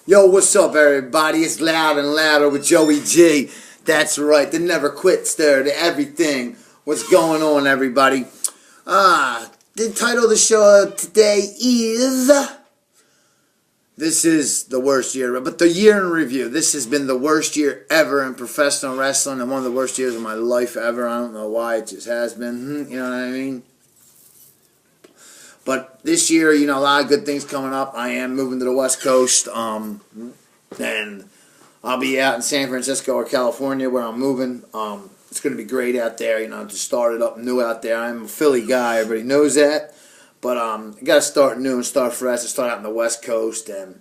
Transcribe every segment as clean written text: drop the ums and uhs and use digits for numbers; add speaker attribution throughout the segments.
Speaker 1: Yo, what's up, everybody? It's Loud and Louder with Joey G. That's right, the never quit stir to everything. What's going on, everybody? The title of the show today is... This is the worst year, but the year in review. This has been the worst year ever in professional wrestling and one of the worst years of my life ever. I don't know why, it just has been. You know what I mean? But this year, you know, a lot of good things coming up. I am moving to the West Coast, and I'll be out in San Francisco or California where I'm moving. It's going to be great out there, you know, to start it up new out there. I'm a Philly guy, everybody knows that. But I got to start new and start fresh and start out on the West Coast. And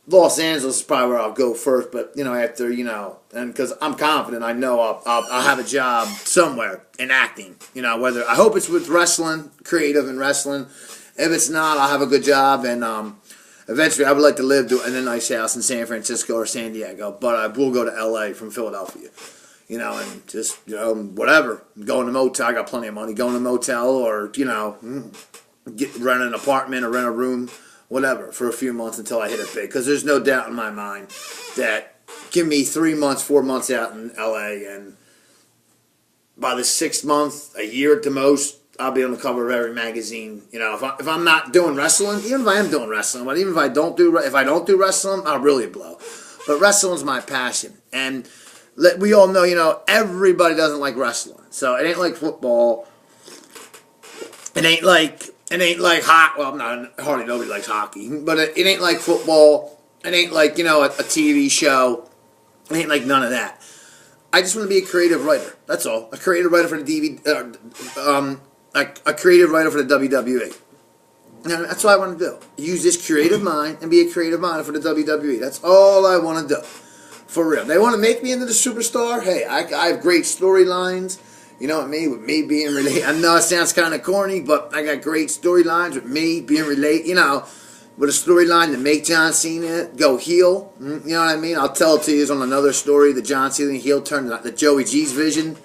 Speaker 1: Los Angeles is probably where I'll go first. But, you know, after, you know, and because I'm confident, I know I'll have a job somewhere in acting. You know, whether I hope it's with wrestling, creative and wrestling. If it's not, I'll have a good job. And eventually I would like to live in a nice house in San Francisco or San Diego. But I will go to L.A. from Philadelphia. You know, and just, you know, whatever. Go in a motel. I got plenty of money. Go in a motel or, you know... rent an apartment or rent a room, whatever, for a few months until I hit it big. Because there's no doubt in my mind that give me 3 months, 4 months out in L.A. and by the 6th month, a year at the most, I'll be on the cover of every magazine. You know, if I'm not doing wrestling, even if I am doing wrestling, but even if I don't do wrestling, I'll really blow. But wrestling's my passion, and we all know, you know, everybody doesn't like wrestling. So it ain't like football. It ain't like hockey. Well, hardly nobody likes hockey. But it ain't like football. It ain't like, you know, a TV show. It ain't like none of that. I just want to be a creative writer. That's all. A creative writer for the a creative writer for the WWE. And that's what I want to do. Use this creative mind and be a creative mind for the WWE. That's all I want to do. For real. They want to make me into the superstar. Hey, I have great storylines. You know what I mean? With me being related. I know it sounds kind of corny, but I got great storylines with me being related. You know, with a storyline to make John Cena go heel. You know what I mean? I'll tell it to you on another story. The John Cena heel turn, the Joey G's vision.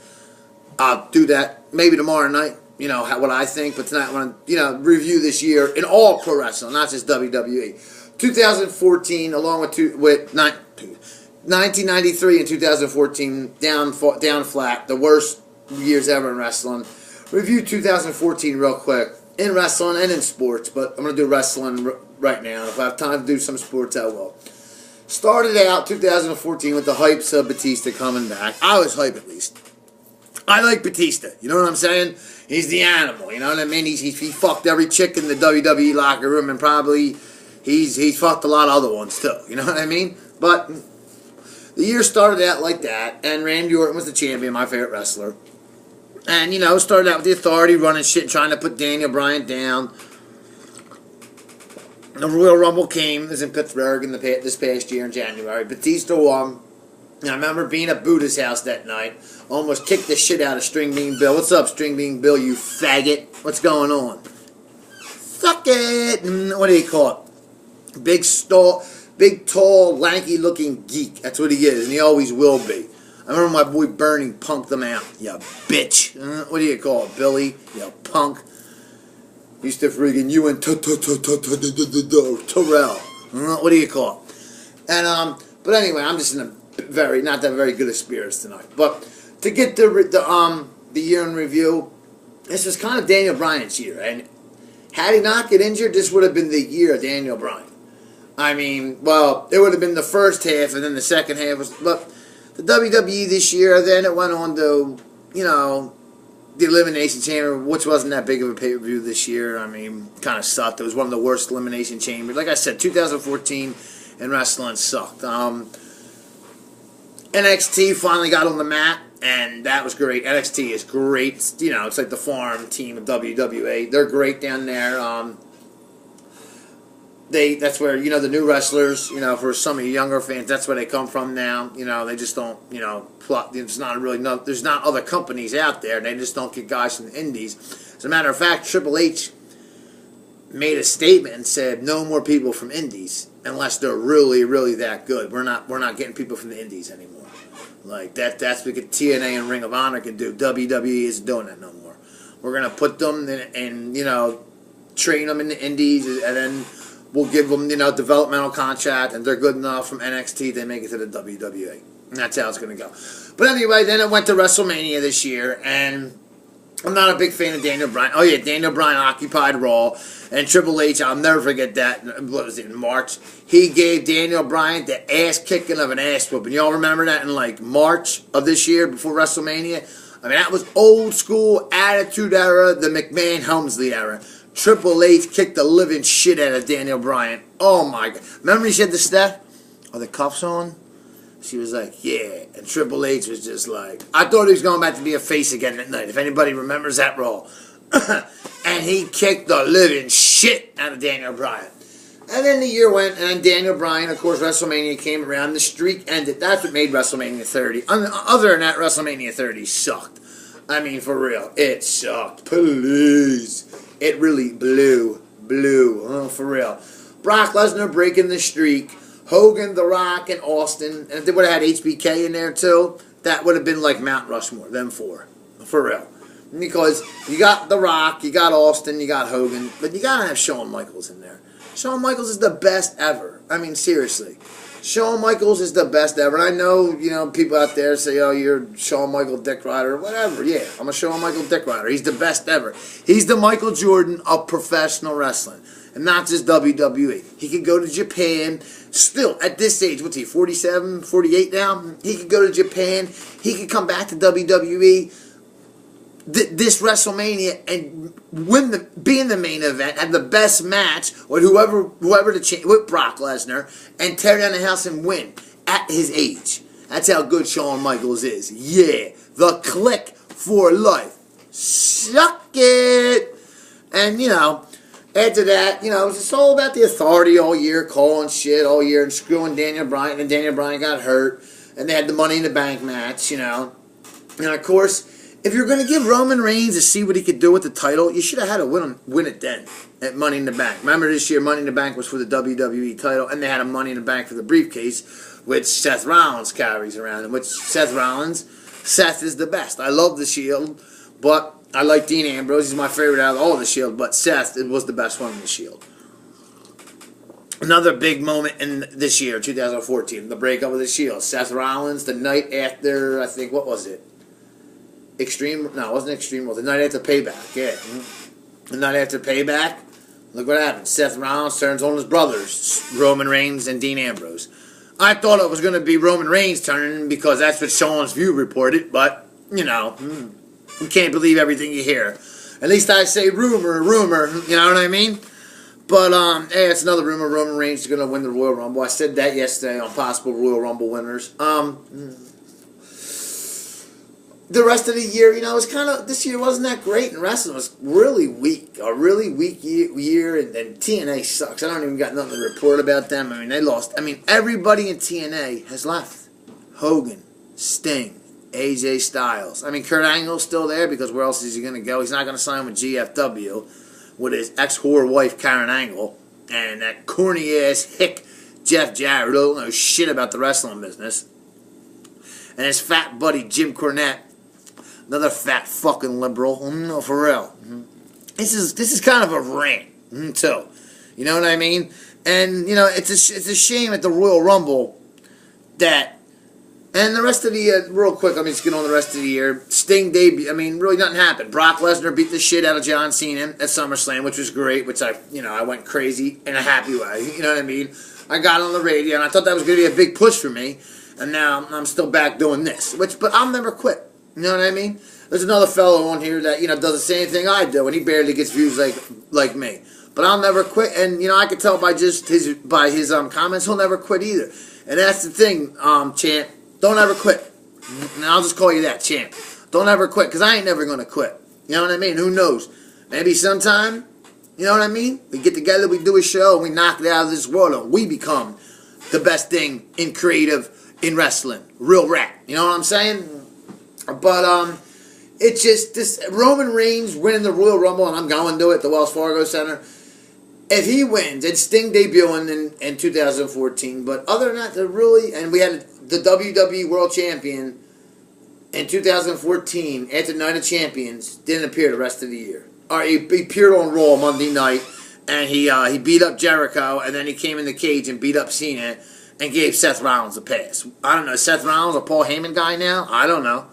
Speaker 1: I'll do that maybe tomorrow night. You know, what I think. But tonight I want to, you know, review this year in all pro wrestling, not just WWE. 2014, along with 1993 and 2014, down flat. The worst years ever in wrestling. Review 2014 real quick in wrestling and in sports, but I'm going to do wrestling right now. If I have time to do some sports, I will. Started out 2014 with the hypes of Batista coming back. I was hype at least. I like Batista. You know what I'm saying? He's the animal. You know what I mean? He fucked every chick in the WWE locker room, and probably he's fucked a lot of other ones too. You know what I mean? But the year started out like that, and Randy Orton was the champion, my favorite wrestler. And, you know, started out with the Authority running shit and trying to put Daniel Bryan down. The Royal Rumble came. It was in Pittsburgh this past year in January. Batista won. And I remember being at Buddha's house that night. Almost kicked the shit out of String Bean Bill. What's up, String Bean Bill, you faggot? What's going on? Suck it! What do you call it? Big, tall, lanky-looking geek. That's what he is, and he always will be. I remember my boy Bernie punked them out. You bitch. What do you call it, Billy? You punk. Used to friggin' you and Terrell. What do you call it? And but anyway, I'm just in a not that very good of spirits tonight. But to get the year in review, this was kind of Daniel Bryan's year, and had he not get injured, this would have been the year of Daniel Bryan. I mean, well, it would have been the first half, and then the second half was. But the WWE this year, then it went on to, you know, the Elimination Chamber, which wasn't that big of a pay-per-view this year. I mean, kind of sucked. It was one of the worst Elimination Chambers. Like I said, 2014 and wrestling sucked. NXT finally got on the map, and that was great. NXT is great. It's, you know, it's like the farm team of WWE. They're great down there. That's where, you know, the new wrestlers, you know, for some of you younger fans, that's where they come from now. You know, they just don't, you know, there's not other companies out there. They just don't get guys from the indies. As a matter of fact, Triple H made a statement and said no more people from indies unless they're really, really that good. We're not getting people from the indies anymore. Like that's what TNA and Ring of Honor can do. WWE isn't doing that no more. We're gonna put them and you know, train them in the indies, and then we'll give them, developmental contract, and they're good enough from NXT, they make it to the WWE. And that's how it's going to go. But anyway, then it went to WrestleMania this year, and I'm not a big fan of Daniel Bryan. Oh, yeah, Daniel Bryan occupied Raw, and Triple H, I'll never forget that, what was it, in March? He gave Daniel Bryan the ass-kicking of an ass-whooping. Y'all remember that in, March of this year before WrestleMania? I mean, that was old-school Attitude Era, the McMahon-Helmsley era. Triple H kicked the living shit out of Daniel Bryan. Oh, my God. Remember he said to Steph, are the cuffs on? She was like, yeah. And Triple H was just like, I thought he was going back to be a face again at night, if anybody remembers that role. And he kicked the living shit out of Daniel Bryan. And then the year went, and Daniel Bryan, of course, WrestleMania came around. The streak ended. That's what made WrestleMania 30. Other than that, WrestleMania 30 sucked. I mean, for real. It sucked. Please. It really blew. Oh, for real. Brock Lesnar breaking the streak. Hogan, The Rock, and Austin. And if they would have had HBK in there, too, that would have been like Mount Rushmore. Them four. For real. Because you got The Rock, you got Austin, you got Hogan, but you got to have Shawn Michaels in there. Shawn Michaels is the best ever. I mean, seriously. Shawn Michaels is the best ever. And I know, people out there say, oh, you're Shawn Michael Dick Rider or whatever. Yeah, I'm a Shawn Michael Dick Rider. He's the best ever. He's the Michael Jordan of professional wrestling. And not just WWE. He could go to Japan. Still, at this age, what's he, 47, 48 now? He could go to Japan. He could come back to WWE. This WrestleMania and be in the main event, have the best match with whoever with Brock Lesnar, and tear down the house and win at his age. That's how good Shawn Michaels is. Yeah, the Click for life. Suck it. And after that, it was just all about the authority all year, calling shit all year and screwing Daniel Bryan. And Daniel Bryan got hurt, and they had the Money in the Bank match. And of course, if you're going to give Roman Reigns to see what he could do with the title, you should have had to win it then at Money in the Bank. Remember this year, Money in the Bank was for the WWE title, and they had a Money in the Bank for the briefcase, which Seth Rollins carries around, and Seth is the best. I love the Shield, but I like Dean Ambrose. He's my favorite out of all the Shield, but Seth was the best one in the Shield. Another big moment in this year, 2014, the breakup of the Shield. Seth Rollins, the night after, I think, what was it? Extreme? No, it wasn't Extreme. Well, the night after Payback, yeah. The night after Payback, look what happened. Seth Rollins turns on his brothers, Roman Reigns and Dean Ambrose. I thought it was going to be Roman Reigns turning because that's what Sean's View reported, but, you can't believe everything you hear. At least I say rumor, you know what I mean? But, hey, it's another rumor. Roman Reigns is going to win the Royal Rumble. I said that yesterday on possible Royal Rumble winners. The rest of the year, this year wasn't that great, and wrestling was really weak. A really weak year, and TNA sucks. I don't even got nothing to report about them. I mean, they lost. I mean, everybody in TNA has left. Hogan, Sting, AJ Styles. I mean, Kurt Angle's still there because where else is he going to go? He's not going to sign with GFW with his ex-whore wife, Karen Angle, and that corny-ass hick Jeff Jarrett who don't know shit about the wrestling business. And his fat buddy, Jim Cornette. Another fat fucking liberal. No, for real. This is kind of a rant, too. You know what I mean? And, it's a shame at the Royal Rumble that... And the rest of the year, real quick, let me just get on the rest of the year. Sting debut, really nothing happened. Brock Lesnar beat the shit out of John Cena at SummerSlam, which was great, which I went crazy in a happy way. You know what I mean? I got on the radio, and I thought that was going to be a big push for me. And now I'm still back doing this. But I'll never quit. You know what I mean? There's another fellow on here that, does the same thing I do, and he barely gets views like me. But I'll never quit, and, I can tell by his comments, he'll never quit either. And that's the thing, champ. Don't ever quit. And I'll just call you that, champ. Don't ever quit, because I ain't never going to quit. You know what I mean? Who knows? Maybe sometime, you know what I mean? We get together, we do a show, and we knock it out of this world, and we become the best thing in creative, in wrestling. Real rap. You know what I'm saying? But, it's just this Roman Reigns winning the Royal Rumble, and I'm going to it, the Wells Fargo Center. If he wins, it's Sting debuting in 2014. But other than that, and we had the WWE World Champion in 2014 at the Night of Champions, didn't appear the rest of the year. He appeared on Raw Monday night, and he beat up Jericho, and then he came in the cage and beat up Cena and gave Seth Rollins a pass. I don't know, Seth Rollins a Paul Heyman guy now? I don't know.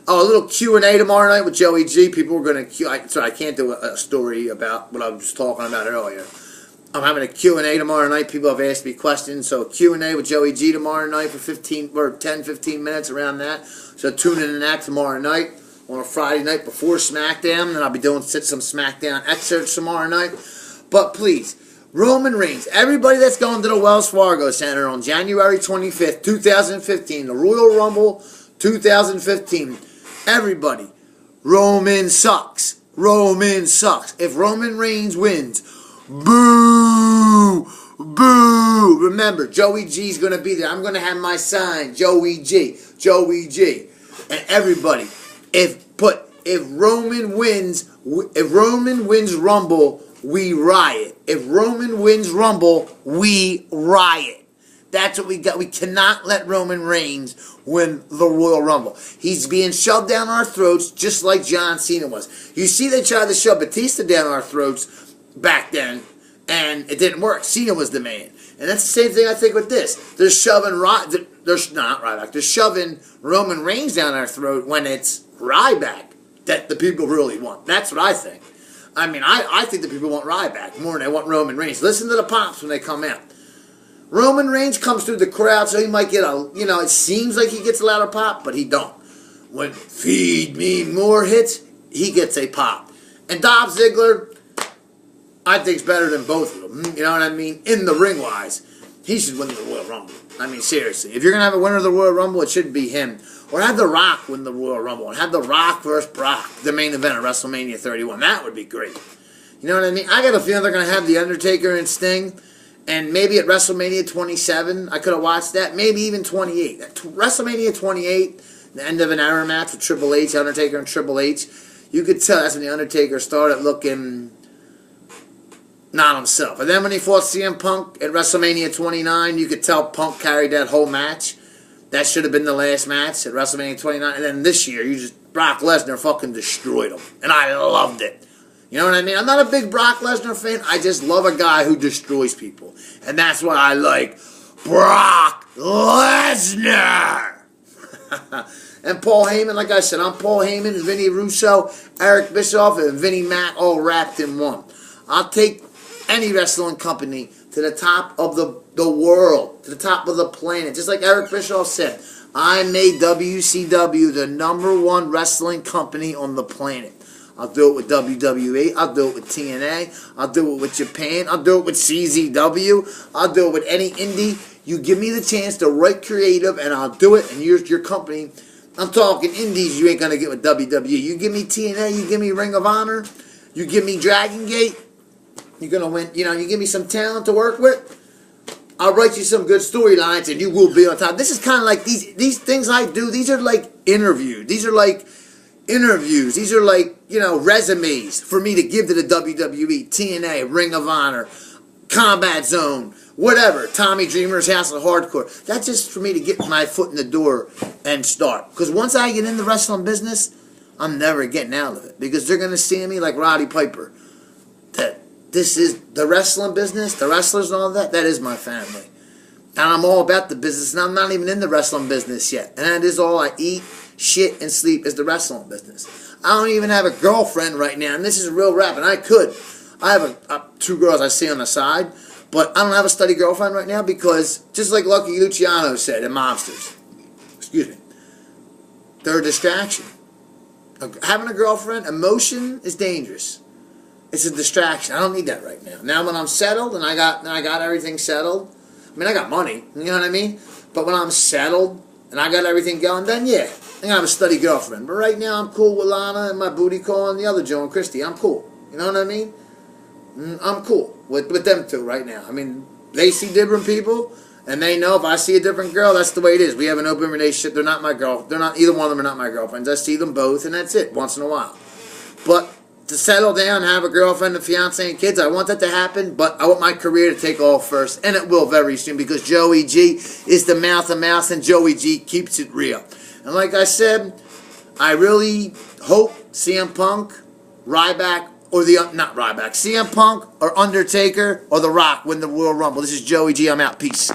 Speaker 1: Oh, a little Q&A tomorrow night with Joey G. People were going to... Sorry, I can't do a story about what I was talking about earlier. I'm having a Q&A tomorrow night. People have asked me questions. So Q&A with Joey G tomorrow night for 10, 15 minutes around that. So tune in to that tomorrow night on a Friday night before SmackDown. And I'll be doing some SmackDown excerpts tomorrow night. But please, Roman Reigns, everybody that's going to the Wells Fargo Center on January 25th, 2015, the Royal Rumble 2015, everybody, Roman sucks. Roman sucks. If Roman Reigns wins, boo! Boo! Remember, Joey G's going to be there. I'm going to have my sign, Joey G. Joey G. And everybody, if Roman wins Rumble, we riot. If Roman wins Rumble, we riot. That's what we got. We cannot let Roman Reigns win the Royal Rumble. He's being shoved down our throats just like John Cena was. You see, they tried to shove Batista down our throats back then, and it didn't work. Cena was the man. And that's the same thing I think with this. They're shoving they're shoving Roman Reigns down our throat when it's Ryback that the people really want. That's what I think. I mean, I think the people want Ryback more than they want Roman Reigns. Listen to the pops when they come out. Roman Reigns comes through the crowd, so he might get it seems like he gets a louder pop, but he don't. When Feed Me More hits, he gets a pop. And Dolph Ziggler, I think, is better than both of them. You know what I mean? In the ring-wise, he should win the Royal Rumble. I mean, seriously. If you're going to have a winner of the Royal Rumble, it should be him. Or have The Rock win the Royal Rumble. And have The Rock versus Brock, the main event of WrestleMania 31. That would be great. You know what I mean? I got a feeling they're going to have The Undertaker and Sting. And maybe at WrestleMania 27, I could have watched that. Maybe even 28. WrestleMania 28, the end of an era match with Triple H, Undertaker and Triple H. You could tell that's when The Undertaker started looking not himself. And then when he fought CM Punk at WrestleMania 29, you could tell Punk carried that whole match. That should have been the last match at WrestleMania 29. And then this year, Brock Lesnar fucking destroyed him. And I loved it. You know what I mean? I'm not a big Brock Lesnar fan. I just love a guy who destroys people. And that's what I like. Brock Lesnar! And Paul Heyman, like I said, I'm Paul Heyman, Vinny Russo, Eric Bischoff, and Vinnie Mac all wrapped in one. I'll take any wrestling company to the top of the world, to the top of the planet. Just like Eric Bischoff said, I made WCW the #1 wrestling company on the planet. I'll do it with WWE. I'll do it with TNA. I'll do it with Japan. I'll do it with CZW. I'll do it with any indie. You give me the chance to write creative, and I'll do it. And here's your company. I'm talking indies you ain't going to get with WWE. You give me TNA. You give me Ring of Honor. You give me Dragon Gate. You're going to win. You give me some talent to work with. I'll write you some good storylines, and you will be on top. This is kind of like these things I do. These are like interviews. These are like interviews. These are like, resumes for me to give to the WWE, TNA, Ring of Honor, Combat Zone, whatever, Tommy Dreamer's House of Hardcore. That's just for me to get my foot in the door and start. Because once I get in the wrestling business, I'm never getting out of it. Because they're going to see me like Roddy Piper. That this is the wrestling business, the wrestlers and all that is my family. And I'm all about the business, and I'm not even in the wrestling business yet. And that is all I eat, shit, and sleep is the wrestling business. I don't even have a girlfriend right now, and this is a real rap, and I could. I have 2 girls I see on the side, but I don't have a steady girlfriend right now because, just like Lucky Luciano said in Mobsters, excuse me, they're a distraction. Having a girlfriend, emotion is dangerous. It's a distraction. I don't need that right now. Now when I'm settled and I got everything settled, I mean, I got money, you know what I mean? But when I'm settled and I got everything going, then yeah, I'm going to have a steady girlfriend. But right now I'm cool with Lana and my booty call and the other Joe and Christy. I'm cool. You know what I mean? I'm cool with them two right now. I mean, they see different people and they know if I see a different girl, that's the way it is. We have an open relationship. They're not my girl. They're not, either one of them are not my girlfriends. I see them both and that's it once in a while. But to settle down, have a girlfriend, a fiance, and kids, I want that to happen, but I want my career to take off first, and it will very soon, because Joey G is the mouth of mouth, and Joey G keeps it real. And like I said, I really hope CM Punk, Ryback, or not Ryback, CM Punk or Undertaker or The Rock win the Royal Rumble. This is Joey G. I'm out. Peace.